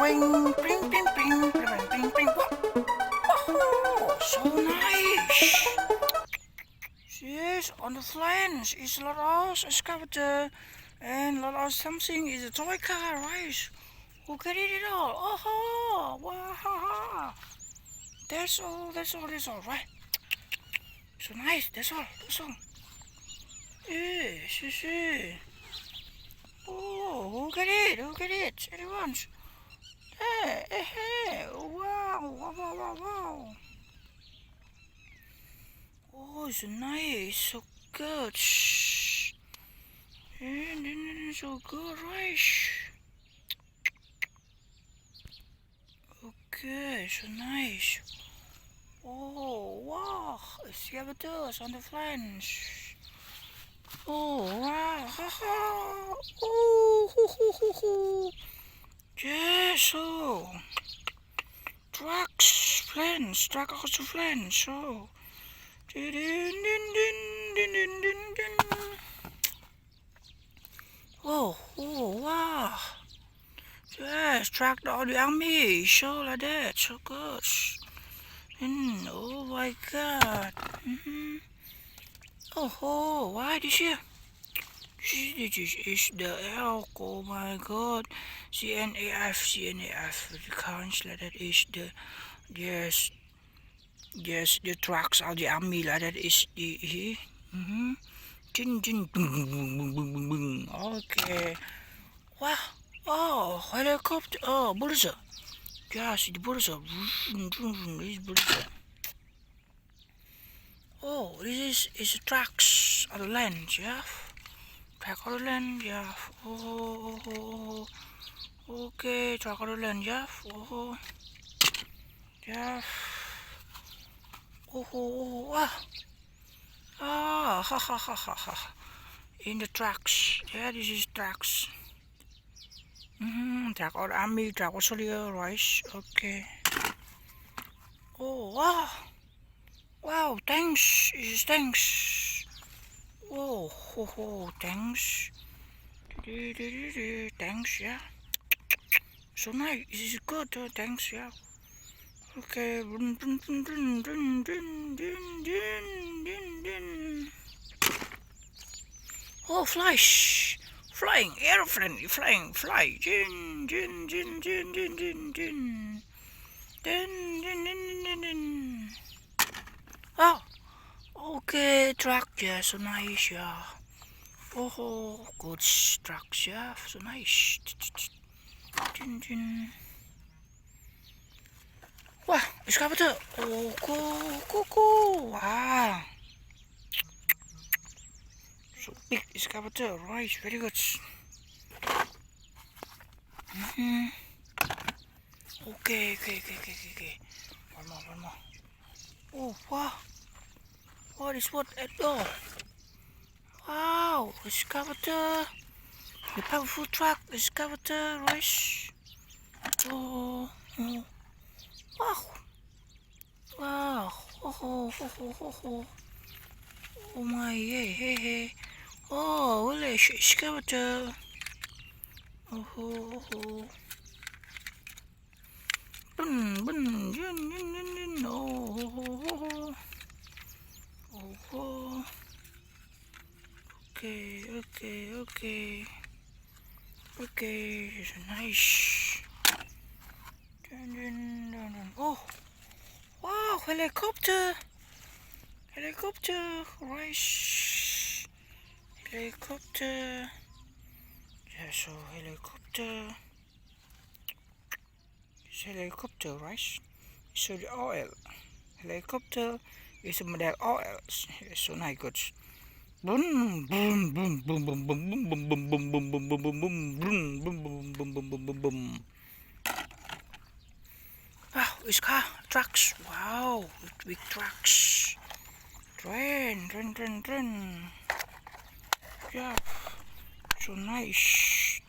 Bring, bring, bring, bring, bring, bring, bring. Oh, so nice. Yes, on the flange is Laros excavator, and Laros something is a toy car, right? Who get it all? Oh, wow. That's all, right? So nice, that's all. Yes. Oh, who get it? Everyone. Hey, wow. Oh, so nice, so good. So good, right? Okay, so nice. Oh, wow, escavados on the flange. Oh, wow, Oh, yes, oh. Truck also flange, oh. Oh, wow. Yes, tracked all the army, so like that, so good. Oh my god. Why this here? This is the elk, oh my god. CNAF, the council, that is the, yes, the trucks, all the army, like that is the, okay. Wow, oh, helicopter, oh, bulldozer. Yes, the bulldozer, this bulldozer. Oh, this is trucks on the land, yeah. Truck on the land, yeah. Oh, okay, truck on the land, yeah. Oh, yeah. Ha. In the trucks, yeah, this is trucks. Truck or army, truck or soldier, rice, okay. Oh, wow, thanks, this is thanks. Thanks. Thanks, yeah. So nice, this is good, thanks, yeah. Okay. Oh, flying, airplane, fly. Oh, okay, truck, yeah, so nice, yeah. Oh, good trucks, yeah, so nice. Wow, excavator. Oh, cool. Wow. So big excavator, right, very good. Okay. One more. Oh, wow. What is what at all? Wow, excavator. The powerful truck, excavator, right? Oh, wow. Oh my, hey. Oh, well, excavator. Oh. Oh. Okay. It's nice. Oh, wow, helicopter, right? Helicopter. Yeah, so helicopter. It's helicopter, right? So the oil. Helicopter is a model oil. So nice, good. Boom. Wow, it's car, trucks. Wow, big trucks. Train. Yeah, so nice.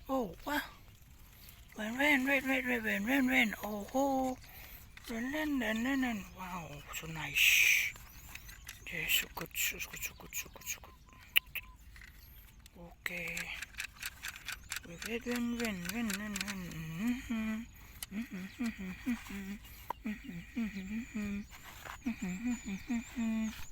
Oh, wow. Rain. Oh, rain. Wow, so nice. Yes, so good, so good, so good, so good, so good. Okay. We get win.